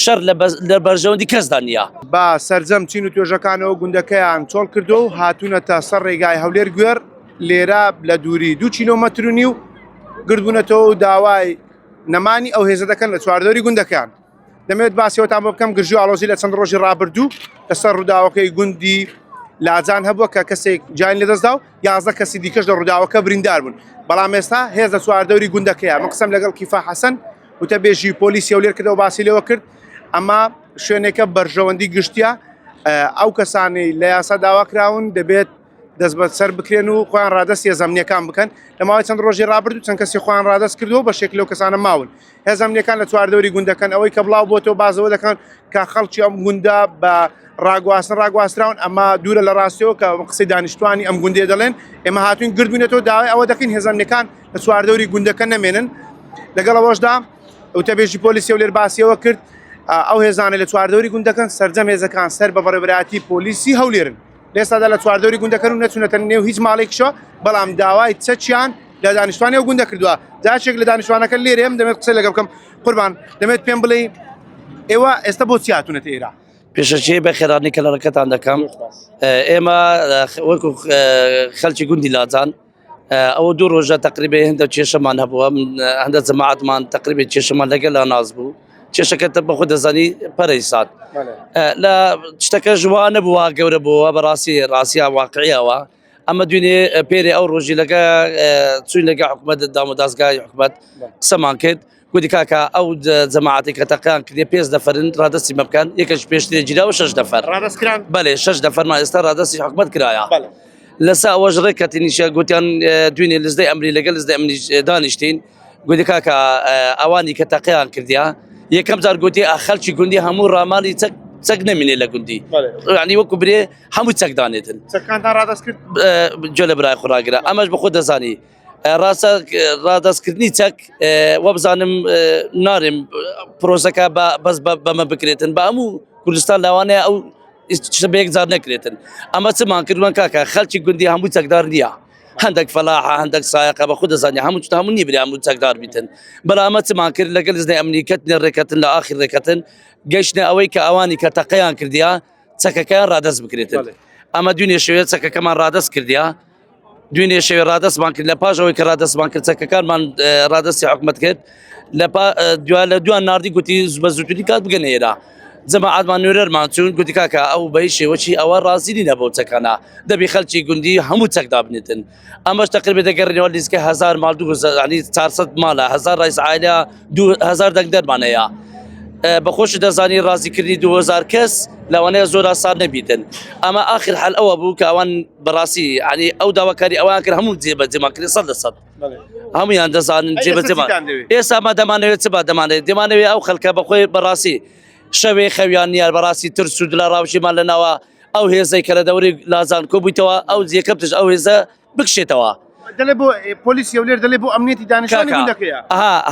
شەر لە بەرژەوەندی کەسدا نییە. با سەرجەم چین و توێژەکانەوە گوندەکەیان چۆڵ کردو و هاتوونەتە سەر ڕێگای هەولێر گوێر لێرە لە دووری 2 کیلۆمەتر و نیو گردبوونەتەوە و داوای نەمانی ئەو هێزە دەکەن لە چواردەوری گوندەکان. دەمەوێت باسیەوەتان بۆ بکەم گرژی ئاڵۆزی لە چەند ڕۆژی ڕابردوو لەسەر ڕووداوەکەی گوندی لاجان هەبووە کە کەسێک جان لێدەستدا و 11 کەسی دیکەش لە ڕووداوەکە بریندار بوون. بەڵام ئێستا هێزە چواردەوری گوندەکەیە. من قسەم لەگەڵ کیفا حەسەن وتەبێژی پۆلیسی هەولێر کردەوە باسی لێوە کرد ئەمە شوێنێکە بەرژەوەندی گشتیە ئەو کەسانی لە یاسا داواکراون دەبێت دەست بە سەر بکرێن و خۆیان ڕادەست هێزەمنیەکان بکەن. لە ماوەی چەند ڕۆژی ڕابردوو چەند کەسی خۆیان ڕادەست کردەوە بە شێک لەو کەسانە ماون. هێزەمنیەکان لە چواردەوری گوندەکەن ئەوەی کە بڵاو بۆتەوە بازەوە دەکەن کە خەڵکی ئەم گوندە بە ڕاگواستراون ئەمە دوورە لە ڕاستیەوە کە قسەی دانیشتوانی ئەم گوندێ دەڵێن ئێمە هاتوین گردبوونێتەوە داوای ئەوە دەکەین هێزەمنیەکان لە چواردەوری گوندەکە نەمێنن. لەگەڵ ئەوەشدا وتەبێژی پۆلیسی هەولێر باسیەوە کرد ئەو هێزانە لە چواردەوری گوندەکەن سەرجەم هێزەکان سەر بە بەڕێوەبەرایەتی پۆلیسی هەولێرن. لێستادا لە چواردەوری گوندەکەن و نەچونەتە نێو هیچ ماڵێکیشەوە بەڵام داوای چەچیان لە دانیشتوانی ئەو گوندە کردووە. جاشێک لە دانیشتوانەکە لێرە ئێم دەمێت قسەی لەگەڵ بکەم. قوربان دەمێت پێم بڵێ ئێوە ئێستا بۆ چی هاتوونەتە ئێرە؟ پێشەچی بە خێرانی کەلەرەکەتان دەکەم. ئێمە وەکو خەڵکی گوندی لاجان ئەوە 2 ڕۆژە تقریبا هەندە کێشەمان هەبووە هەندە جەماعەتمان تقریبا کێشەمان لەگەڵ لا ناز بوو. کێشەکەتە بە خۆ دەزانی پەرەی سات لە شتەکە ژوانە بووە گەورە بووە بەڕاستی ڕاستیە واقعیەوە. ئەمە دوێنێ پێری ئەو ڕۆژی لەگە چوین لەگە حکومەت دام و دەستگای حکومەت قسەمان کرد گوتی کاکە ئەو جەماعەتی کە تەقیان کردێ 5 دەفەرن ڕادەستی مە بکەن یەکەش پێشترێ جیراوە 6 دەفەر ڕادەستکران بەڵێ 6 دەفەرمان ئێستا ڕادەستی حکومەت کرایە. لەسا ئەوەش ڕێکەتینیشە گوتیان دوێنێ لزدەی ئەمری لەگەڵ لزدەی ئەمری دانیشتین گوتی کاکە ئەوانی کە تەقیان کردیا یەکەم جار گوتی خەڵکی گوندی هەموو ڕامانی چەک نەمینێ لە گوندی ینی وەکو برێ هەموو چەکدانێتن چەکانتان ڕادەست کرد جۆ لە برای خۆراگرە ئەمەش بە خۆ دەزانی ڕاستە ڕادەستکردنی چەک وە بزانم نارێم پرۆژەکە بەس بەمە بکرێتن بە هەموو کوردستان لاوانەیە ئەو بەیەک جار نەکرێتن. ئەمە چمان کردوان کاکە خەڵکی گوندی هەموو چەکدار نییە هەندێک فەلاحە هەندێک سایقە بە خۆ دەزانی هەموو نیبری هەموو چەکدار بیتن. بەڵام ئەمە چمان کرد لەگەڵ لزدەی ئەمنیکەتنی ڕێکەتن لە ئاخر ڕێکەتن گەشتنە ئەوەی کە ئەوانی کە تەقەیان کردیا چەکەکەیان ڕادەست بکرێتن. ئەمە دوێنێ شوێت چەکەکەمان ڕادەست کردیا دوێنێ شێوێ ڕادەستمان کرد لە پاش ئەوەی کە ڕادەستمان کرد چەکەکانمان ڕادەستی حکومەت کرد لە دوان ناردی گوتی بە زووتنی کات بگەن ئێرە جەماعەتمان نوێرەرمان چوون گوتی کاکە ئەو بەی شێوەچی ئەوە ڕازی نەبوو چەکانە دەبی خەڵکی گوندی هەموو چەکدا بنێتن. ئەمەش تقریبا دەگەڕێنەوە لیستکە 1000 ماڵ 400 ماڵە 1000 ڕیس عائیلە 2000 دەنگ دەرمانەیە. بەخۆش دەزانی ڕازیکردنی 2000 کەس لەوانەیە زۆر ئاسان نەبیتن. ئەمە آخر حال ئەوە بوو کە ئەوان بەڕاستی ینی ئەو داواکاری ئەوان کرد هەموو جێبەجێمان کرد 100% هەمویان دەزانن جێبەجێمان. ئێستا ما دەمانەوێت چ با دەمانەوێت ئەو خەڵکە بەخۆی بەڕاستی شەوێ خەویان نیە بەڕاستی ترس و دڵە ڕاوشیمان لەناوە ئەو هێزەی کە لە دەوری لازان کۆبوویتەوە ئەو جێکەپتش ئەو هێزە بکشێتەوە. دەڵێ بۆ پۆلیسی هەولێر دەڵێ بۆ ئەمنیەتی دانیشتوانی گوندەکەیە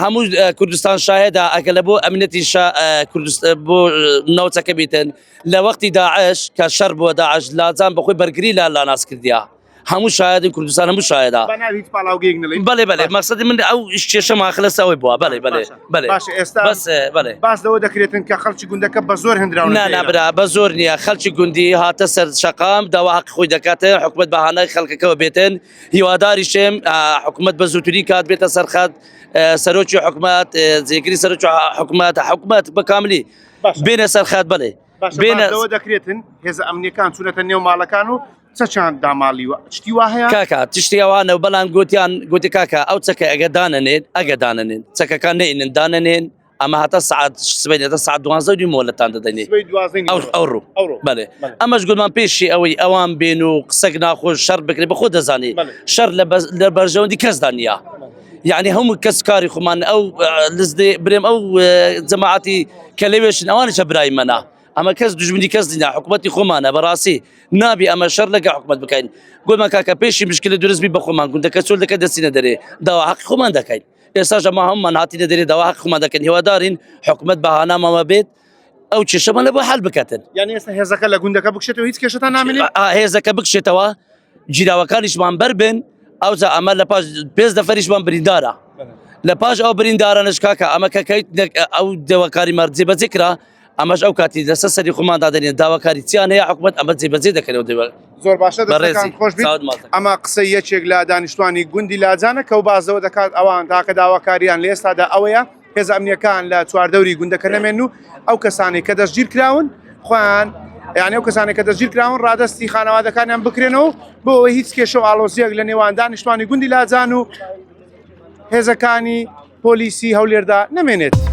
هەموو کوردستان شاهێدا ئەگە لە بۆ ئەمنیەتی بۆ ناوچەکە بیتن لە وەختی داعش کە شەڕ بووە داعش لاجان بەخۆی بەرگری لا ناس کردیا هەموو شاهدن کوردستان هەموو شاهێدا بەڵێ بەڵێ مەقسەدی من ئەو کێشەمان خلەسەوەی بووە بەڵێ ئێستا باس لەوە دەکرێتن کە خەڵکی گوندەکە بە زۆر هەندراون نابرا بە زۆر نییە خەڵکی گوندی هاتە سەر شەقام داوا حەق خۆی دەکاتە حکومەت بەهانەی خەڵکەکەەوە بێتن هیواداری شێم حکومەت بە زووتری کات بێتە سەرخات سەرۆکی حکومەت جێگیری سەرۆکی حکومەت بە کاملی بێنە سەرخات بڵێ بێنەوە دەکرێتن هێزە ئەمنیەکان چونەتە نێو ماڵەکان و چەند داماڵیوە شتی وا هەیە کاکە تشتیوانە و بەڵام گوتی کاکە ئەو چەکە ئەگە دانەنێن چەکەکان نینن دانەنێن ئەمە هاتە سعات سبێنێتە سعات 12 مۆلەتان دەدەنێ ئەوڕوو بەێ ئەمەش گومان پێشی ئەوەی ئەوان بێن و قسەک ناخۆش شەر بکرێ بە خۆ دەزانێ شەر لە بەرژەوەندی کەسدا نییە یعنی هەموو کەس کاری خۆمان ئەو لزدێ برێم ئەو جەماعەتی کە لەوێشن ئەوانیشە برای مەنا ئەمە کەس دژمنی کەس دینا حکومەتی خۆمانە بەڕاستی نابی ئەمە شەر لەگە حکومەت بکەین گوڵمان کاکە پێشی مشکلە درستبی بە خۆمان گوندەکە چۆل دەکە دەستینە دەرێ داوا حەقی خۆمان دەکەین ئێستاش ئەمە هەمومان هاتینە دەرێ داوا حەقی خۆمان دەکەین هیوادارین حکومەت بەهانامەوە بێت ئەو کێشەمان لە بۆ حەل بکاتن یعنی ئێستا هێزەکە لە گوندەکە بکشێتەوە هیچ کێشەتان نامێنێت هێزەکە بکشێتەوە جیراوەکانیشمان بەربن ئەوجا ئەمە لە پاش 5 دەفەریشمان بریندارە لە پاش ئەو بریندارانش کاکە ئەمە کەکەیت ئەو دەواکاری مەرجێ بەجێکرا ئەمەش ئەو کاتی لەسەر سەری خۆماندادێنێن داواکاری چیان هەیە حکومەت ئەمە جێبەجێ دەکەنەوە دەوێت زۆر باشە دەستەکان بەڕێزی خۆش بیت چاوت ماڵتە. ئەمە قسە یەکێک لە دانیشتوانی گوندی لاجانە کە و بازەوە دەکات ئەوان تاکە داواکاریان لە ئێستادا ئەوەیە هێز ئەمنیەکان لە چواردەوری گوندەکە نەمێن و ئەو کەسانی کە دەستگیر کراون خۆیان یعنی ئەو کەسانی کە دەستگیر کراون ڕادستی خانەوادەکانیان بکرێنەوە بۆ ئەوەی هیچ کێشە و ئالۆزیەک لە نێوان دانیشتوانی گوندی لاجان و هێزەکانی پۆلیسی هەولێردا نەمێنێت.